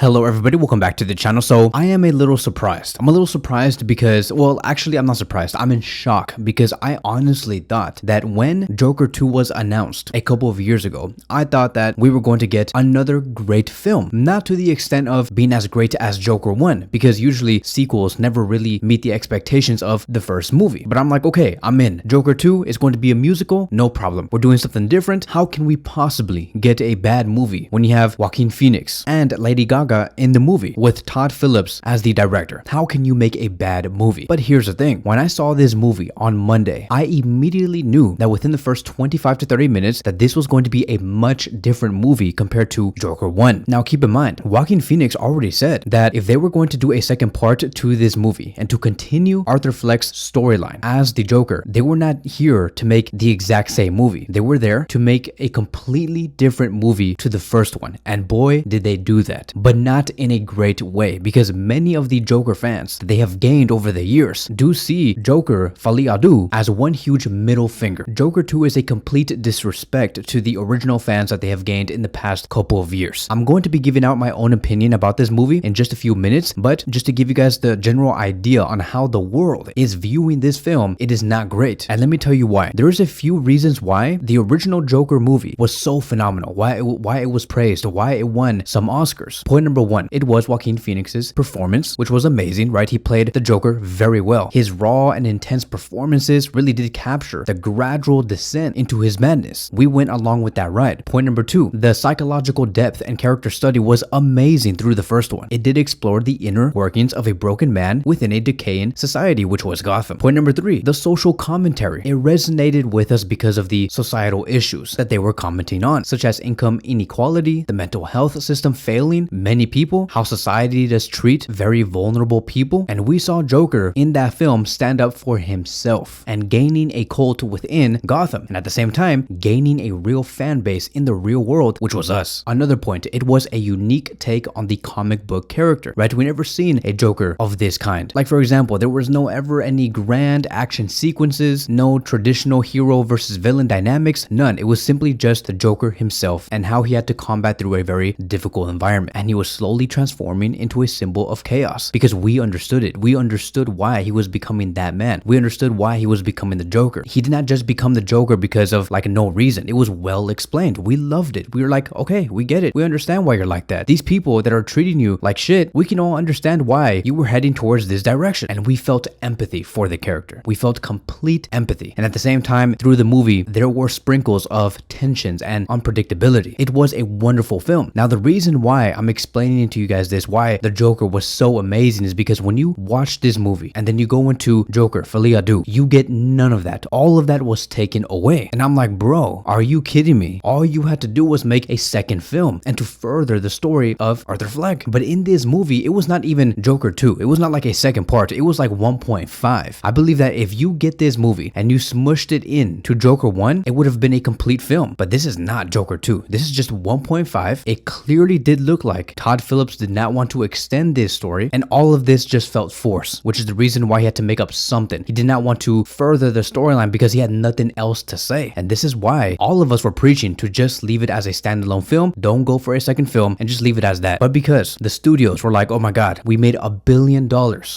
Hello everybody, welcome back to the channel. So I am a little surprised. I'm a little surprised because, well, actually I'm not surprised. I'm in shock because I honestly thought that when Joker 2 was announced a couple of years ago, I thought that we were going to get another great film. Not to the extent of being as great as Joker 1, because usually sequels never really meet the expectations of the first movie. But I'm like, okay, I'm in. Joker 2 is going to be a musical, no problem. We're doing something different. How can we possibly get a bad movie when you have Joaquin Phoenix and Lady Gaga in the movie with Todd Phillips as the director? How can you make a bad movie? But here's the thing. When I saw this movie on Monday, I immediately knew that within the first 25 to 30 minutes that this was going to be a much different movie compared to Joker 1. Now keep in mind, Joaquin Phoenix already said that if they were going to do a second part to this movie and to continue Arthur Fleck's storyline as the Joker, they were not here to make the exact same movie. They were there to make a completely different movie to the first one. And boy, did they do that. But not in a great way, because many of the Joker fans that they have gained over the years do see Joker Folie as one huge middle finger. Joker 2 is a complete disrespect to the original fans that they have gained in the past couple of years. I'm going to be giving out my own opinion about this movie in just a few minutes, but just to give you guys the general idea on how the world is viewing this film, it is not great. And let me tell you why. There's a few reasons why the original Joker movie was so phenomenal, why it was praised, why it won some Oscars. Point number one, it was Joaquin Phoenix's performance, which was amazing, right? He played the Joker very well. His raw and intense performances really did capture the gradual descent into his madness. We went along with that ride. Point number two, the psychological depth and character study was amazing through the first one. It did explore the inner workings of a broken man within a decaying society, which was Gotham. Point number three, the social commentary. It resonated with us because of the societal issues that they were commenting on, such as income inequality, the mental health system failing many people, how society does treat very vulnerable people. And we saw Joker in that film stand up for himself and gaining a cult within Gotham, and at the same time gaining a real fan base in the real world, which was us. Another point, it was a unique take on the comic book character, right? We never seen a Joker of this kind. Like for example, there was no ever any grand action sequences, no traditional hero versus villain dynamics, none. It was simply just the Joker himself and how he had to combat through a very difficult environment, and he was slowly transforming into a symbol of chaos because we understood it. We understood why he was becoming that man. We understood why he was becoming the Joker. He did not just become the Joker because of like no reason. It was well explained. We loved it. We were like, okay, we get it. We understand why you're like that. These people that are treating you like shit, we can all understand why you were heading towards this direction. And we felt empathy for the character. We felt complete empathy. And at the same time, through the movie, there were sprinkles of tensions and unpredictability. It was a wonderful film. Now, the reason why I'm explaining to you guys this, why the Joker was so amazing, is because when you watch this movie and then you go into Joker Folie, you get none of that. All of that was taken away. And I'm like, bro, are you kidding me? All you had to do was make a second film and to further the story of Arthur Fleck. But in this movie, it was not even Joker 2. It was not like a second part. It was like 1.5. I believe that if you get this movie and you smushed it in to Joker 1, it would have been a complete film. But this is not Joker 2. This is just 1.5. It clearly did look like Todd Phillips did not want to extend this story, and all of this just felt forced, which is the reason why he had to make up something. He did not want to further the storyline because he had nothing else to say. And this is why all of us were preaching to just leave it as a standalone film. Don't go for a second film and just leave it as that. But because the studios were like, oh my god, we made $1 billion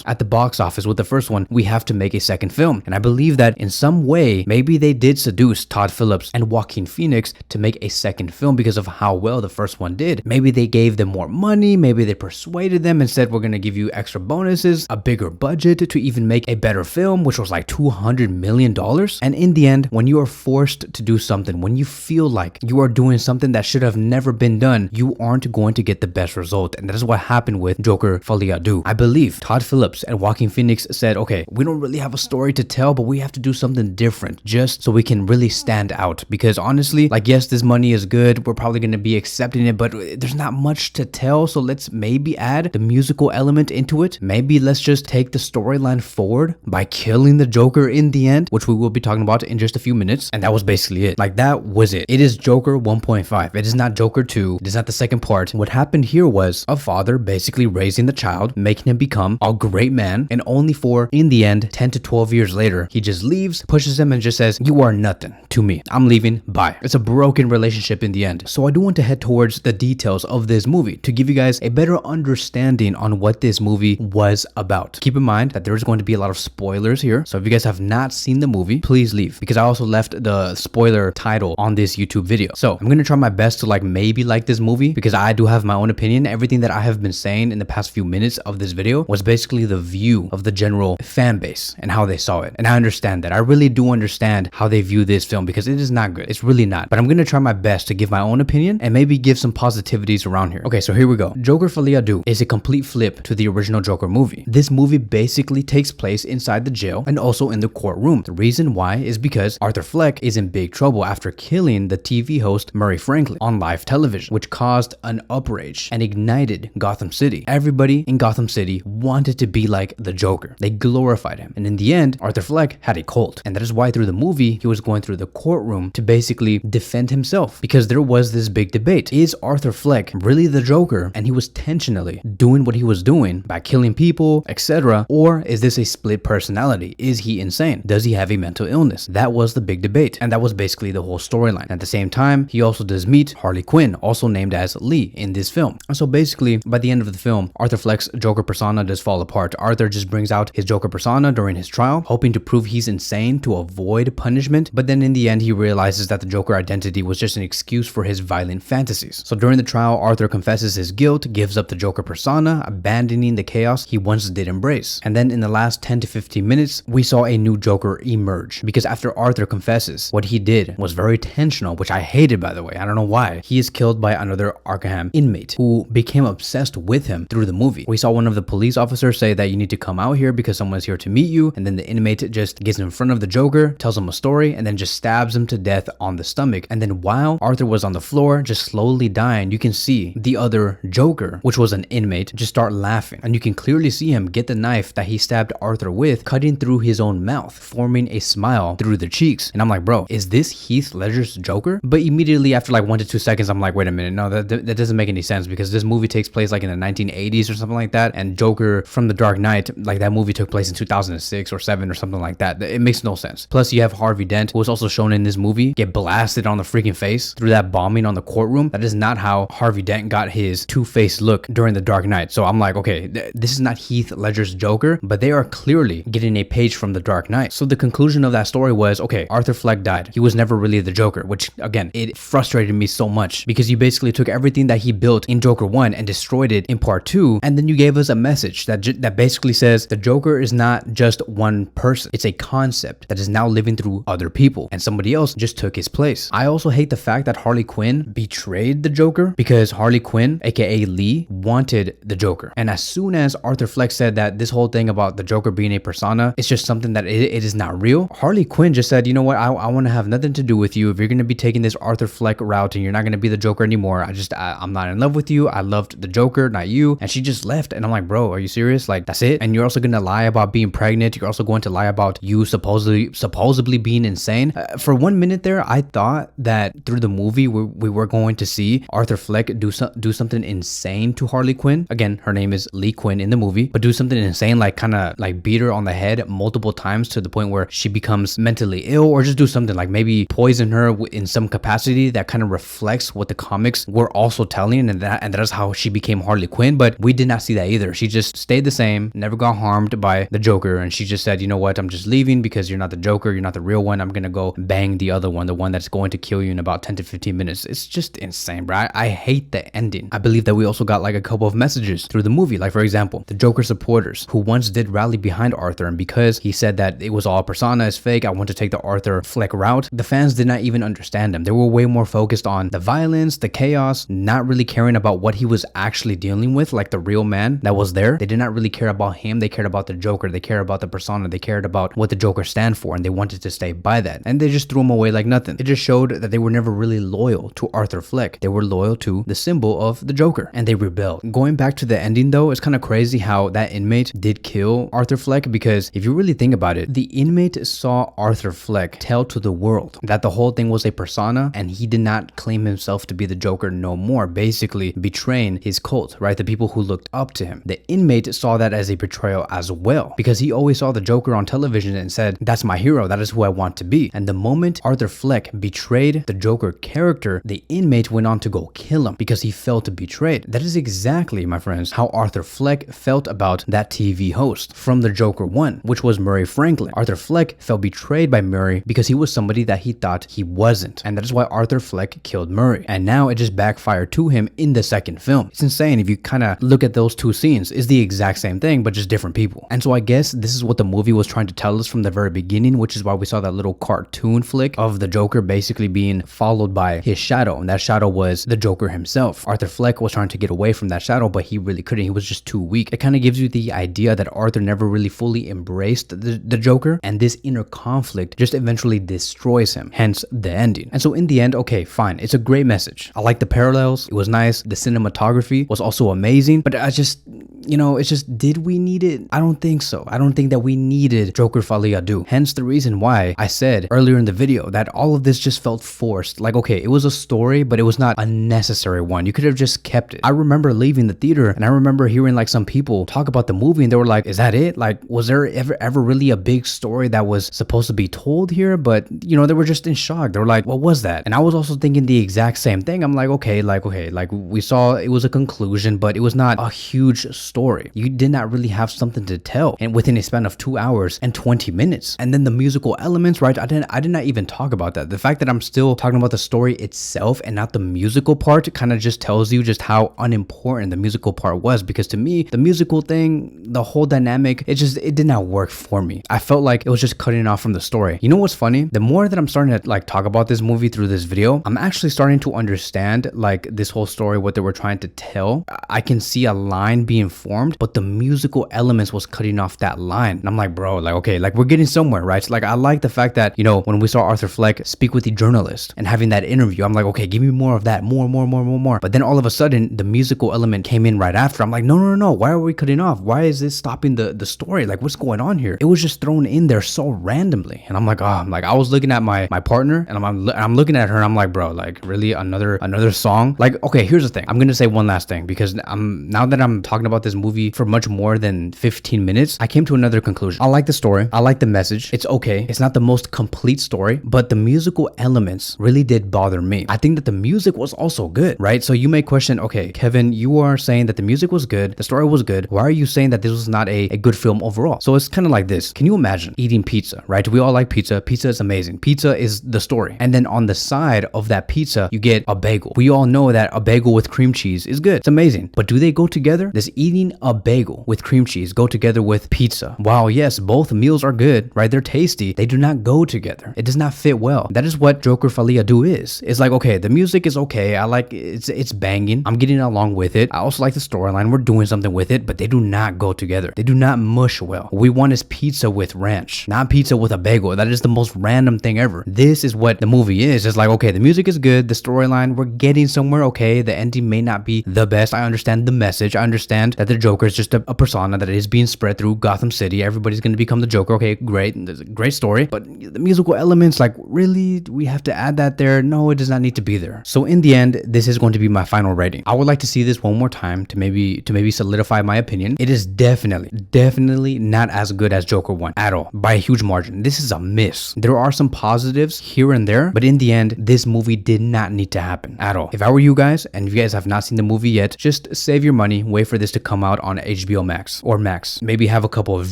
at the box office with the first one, we have to make a second film. And I believe that in some way, maybe they did seduce Todd Phillips and Joaquin Phoenix to make a second film because of how well the first one did. Maybe they gave them more money, maybe they persuaded them and said, we're gonna give you extra bonuses, a bigger budget to even make a better film, which was like $200 million. And in the end, when you are forced to do something, when you feel like you are doing something that should have never been done, you aren't going to get the best result. And that is what happened with Joker Folie. I believe Todd Phillips and Joaquin Phoenix said, okay, we don't really have a story to tell, but we have to do something different just so we can really stand out. Because honestly, like, yes, this money is good, we're probably going to be accepting it, but there's not much to tell. So let's maybe add the musical element into it. Maybe let's just take the storyline forward by killing the Joker in the end, which we will be talking about in just a few minutes. And that was basically it. Like, that was it. It is Joker 1.5. It is not Joker 2. It is not the second part. What happened here was a father basically raising the child, making him become a great man, and only for, in the end, 10 to 12 years later, he just leaves, pushes him, and just says, you are nothing to me. I'm leaving. Bye. It's a broken relationship in the end. So I do want to head towards the details of this movie to to give you guys a better understanding on what this movie was about. Keep in mind that there's going to be a lot of spoilers here, so if you guys have not seen the movie, please leave, because I also left the spoiler title on this YouTube video. So I'm gonna try my best to maybe like this movie, because I do have my own opinion. Everything that I have been saying in the past few minutes of this video was basically the view of the general fan base and how they saw it. And I understand that. I really do understand how they view this film, because it is not good. It's really not. But I'm gonna try my best to give my own opinion and maybe give some positivities around here. Okay, so here we go. Joker Folie is a complete flip to the original Joker movie. This movie basically takes place inside the jail and also in the courtroom. The reason why is because Arthur Fleck is in big trouble after killing the TV host Murray Franklin on live television, which caused an outrage and ignited Gotham City. Everybody in Gotham City wanted to be like the Joker. They glorified him. And in the end, Arthur Fleck had a cult. And that is why through the movie, he was going through the courtroom to basically defend himself, because there was this big debate. Is Arthur Fleck really the Joker and he was intentionally doing what he was doing by killing people, etc., or is this a split personality? Is he insane? Does he have a mental illness? That was the big debate, and that was basically the whole storyline. At the same time, he also does meet Harley Quinn, also named as Lee, in this film. And so basically, by the end of the film, Arthur Fleck's Joker persona does fall apart. Arthur just brings out his Joker persona during his trial, hoping to prove he's insane to avoid punishment, but then in the end, he realizes that the Joker identity was just an excuse for his violent fantasies. So during the trial, Arthur confesses his guilt, gives up the Joker persona, abandoning the chaos he once did embrace. And then in the last 10 to 15 minutes, we saw a new Joker emerge, because after Arthur confesses, what he did was very intentional, which I hated, by the way. I don't know why. He is killed by another Arkham inmate who became obsessed with him through the movie. We saw one of the police officers say that you need to come out here because someone's here to meet you, and then the inmate just gets in front of the Joker, tells him a story, and then just stabs him to death on the stomach. And then while Arthur was on the floor, just slowly dying, you can see the other Joker, which was an inmate, just start laughing. And you can clearly see him get the knife that he stabbed Arthur with, cutting through his own mouth, forming a smile through the cheeks. And I'm like, bro, is this Heath Ledger's Joker? But immediately after 1 to 2 seconds, I'm like, wait a minute, no, that doesn't make any sense, because this movie takes place in the 1980s or something like that, and Joker from The Dark Knight, that movie took place in 2006 or 7 or something like that. It makes no sense. Plus, you have Harvey Dent, who was also shown in this movie, get blasted on the freaking face through that bombing on the courtroom. That is not how Harvey Dent got his two-faced look during The Dark Knight. So I'm like, okay, this is not Heath Ledger's Joker, but they are clearly getting a page from The Dark Knight. So the conclusion of that story was, okay, Arthur Fleck died. He was never really the Joker, which again, it frustrated me so much, because you basically took everything that he built in Joker 1 and destroyed it in part 2, and then you gave us a message that basically says the Joker is not just one person. It's a concept that is now living through other people, and somebody else just took his place. I also hate the fact that Harley Quinn betrayed the Joker, because Harley Quinn, aka Lee, wanted the Joker. And as soon as Arthur Fleck said that this whole thing about the Joker being a persona, it's just something that it is not real, Harley Quinn just said, you know what, I want to have nothing to do with you. If you're going to be taking this Arthur Fleck route and you're not going to be the Joker anymore, I'm not in love with you. I loved the Joker, not you. And she just left. And I'm like, bro, are you serious? That's it? And you're also going to lie about being pregnant. You're also going to lie about you supposedly being insane. For 1 minute there, I thought that through the movie, we were going to see Arthur Fleck do something insane to Harley Quinn. Again, her name is Lee Quinn in the movie, but do something insane, kind of beat her on the head multiple times to the point where she becomes mentally ill, or just do something maybe poison her in some capacity that kind of reflects what the comics were also telling, and that is how she became Harley Quinn. But we did not see that either. She just stayed the same, never got harmed by the Joker, and she just said, you know what, I'm just leaving because you're not the Joker, you're not the real one. I'm gonna go bang the other one, the one that's going to kill you in about 10 to 15 minutes. It's just insane, bro. I hate the ending. I believe that we also got a couple of messages through the movie, for example, the Joker supporters who once did rally behind Arthur, and because he said that it was all persona, is fake, I want to take the Arthur Fleck route, the fans did not even understand him. They were way more focused on the violence, the chaos, not really caring about what he was actually dealing with, the real man that was there. They did not really care about him. They cared about the Joker. They cared about the persona. They cared about what the Joker stand for, and they wanted to stay by that. And they just threw him away like nothing. It just showed that they were never really loyal to Arthur Fleck. They were loyal to the symbol of the Joker, and they rebelled. Going back to the ending though, it's kind of crazy how that inmate did kill Arthur Fleck, because if you really think about it, the inmate saw Arthur Fleck tell to the world that the whole thing was a persona, and he did not claim himself to be the Joker no more, basically betraying his cult, right? The people who looked up to him. The inmate saw that as a betrayal as well, because he always saw the Joker on television and said, that's my hero, that is who I want to be. And the moment Arthur Fleck betrayed the Joker character, the inmate went on to go kill him because he felt betrayed. That is exactly, my friends, how Arthur Fleck felt about that TV host from the Joker 1, which was Murray Franklin. Arthur Fleck felt betrayed by Murray because he was somebody that he thought he wasn't. And that is why Arthur Fleck killed Murray. And now it just backfired to him in the second film. It's insane if you kind of look at those two scenes. It's the exact same thing, but just different people. And so I guess this is what the movie was trying to tell us from the very beginning, which is why we saw that little cartoon flick of the Joker basically being followed by his shadow. And that shadow was the Joker himself. Arthur Fleck was trying to get away from that shadow, but he really couldn't. He was just too weak. It kind of gives you the idea that Arthur never really fully embraced the Joker, and this inner conflict just eventually destroys him, hence the ending. And so in the end, okay, fine. It's a great message. I like the parallels. It was nice. The cinematography was also amazing, but I just, it's just, did we need it? I don't think so. I don't think that we needed Joker Folie à Deux. Hence the reason why I said earlier in the video that all of this just felt forced. Like, okay, it was a story, but it was not a necessary one. You could have just kept it. I remember leaving the theater and I remember hearing like some people talk about the movie and they were like, is that it? Like, was there ever really a big story that was supposed to be told here? But, they were just in shock. They were like, what was that? And I was also thinking the exact same thing. I'm like, okay, like we saw it was a conclusion, but it was not a huge story. You did not really have something to tell and within a span of 2 hours and 20 minutes. And then the musical elements, right? I did not even talk about that. The fact that I'm still talking about the story itself and not the musical part kind of just tells you just how unimportant the musical part was, because to me, the musical thing, the whole dynamic, it did not work for me. I felt like it was just cutting off from the story. You know what's funny? The more that I'm starting to like talk about this movie through this video, I'm actually starting to understand like this whole story, what they were trying to tell. I can see a line being formed, but the musical elements was cutting off that line. And I'm like, bro, like, okay, like we're getting somewhere, right? So, like, I like the fact that, when we saw Arthur Fleck speak with the journalist and having that interview, I'm like, okay, give me more of that, more. But then all of a sudden, the musical element came in right after. I'm like, no. Why are we cutting off? Why is this stopping the story? Like, what's going on here? It was just thrown in there so randomly. And I'm like, I was looking at my partner and I'm looking at her and I'm like, bro, like really another song? Like, okay, here's the thing. I'm going to say one last thing because now that I'm talking about this movie for much more than 15 minutes, I came to another conclusion. I like the story. I like the message. It's okay. It's not the most complete story, but the musical elements really did bother me. I think that the music was also good, right? So you may question, okay, Kevin, you are saying that the music was good, the story was good. Why are you saying that this was not a good film overall? So it's kind of like this. Can you imagine eating pizza, right? We all like pizza. Pizza is amazing. Pizza is the story. And then on the side of that pizza, you get a bagel. We all know that a bagel with cream cheese is good. It's amazing. But do they go together? Does eating a bagel with cream cheese go together with pizza? While yes, both meals are good, right? They're tasty. They do not go together. It does not fit well. That is what Joker Folie à Deux is. It's like, okay, the music is okay. I like it's banging. I'm getting along with it. I also like the storyline. We're doing something with it, but they do not go together. They do not mush well. What we want is pizza with ranch, not pizza with a bagel. That is the most random thing ever. This is what the movie is. It's like, okay, the music is good. The storyline, we're getting somewhere. Okay, the ending may not be the best. I understand the message. I understand that the Joker is just a persona that is being spread through Gotham City. Everybody's going to become the Joker. Okay, great. There's a great story. But the musical elements, like, really, do we have to add that there? No, it does not need to be there. So in the end, this is going to be my final rating. I would like to see this one more time to maybe solidify my opinion. It is definitely not as good as Joker 1 at all, by a huge margin. This is a miss. There are some positives here and there, but in the end, this movie did not need to happen at all. If I were you guys, and if you guys have not seen the movie yet, just save your money, wait for this to come out on HBO Max or Max. Maybe have a couple of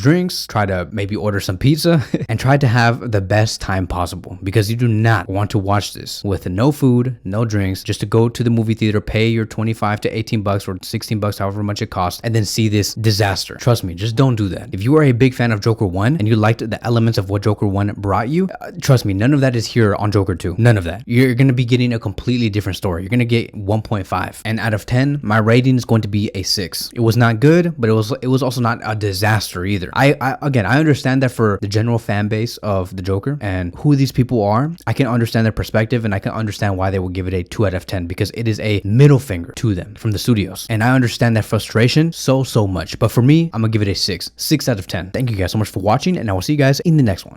drinks, try to maybe order some pizza, and try to have the best time possible, because you do not want to watch this with no food, no drinks, just to go to the movie theater, pay your 25 to 18 bucks or 16 bucks, however much it costs, and then see this disaster. Trust me, just don't do that. If you are a big fan of Joker 1 and you liked the elements of what Joker 1 brought you, trust me, none of that is here on Joker 2. None of that. You're going to be getting a completely different story. You're going to get 1.5. And out of 10, my rating is going to be a 6. It was not good, but it was also not a disaster either. I understand that for the general fan base of the Joker and who these people are, I can understand their perspective and I can understand why they will give it a 2 out of 10, because it is a middle finger to them from the studios. And I understand that frustration so much. But for me, I'm going to give it a 6. 6 out of 10. Thank you guys so much for watching, and I will see you guys in the next one.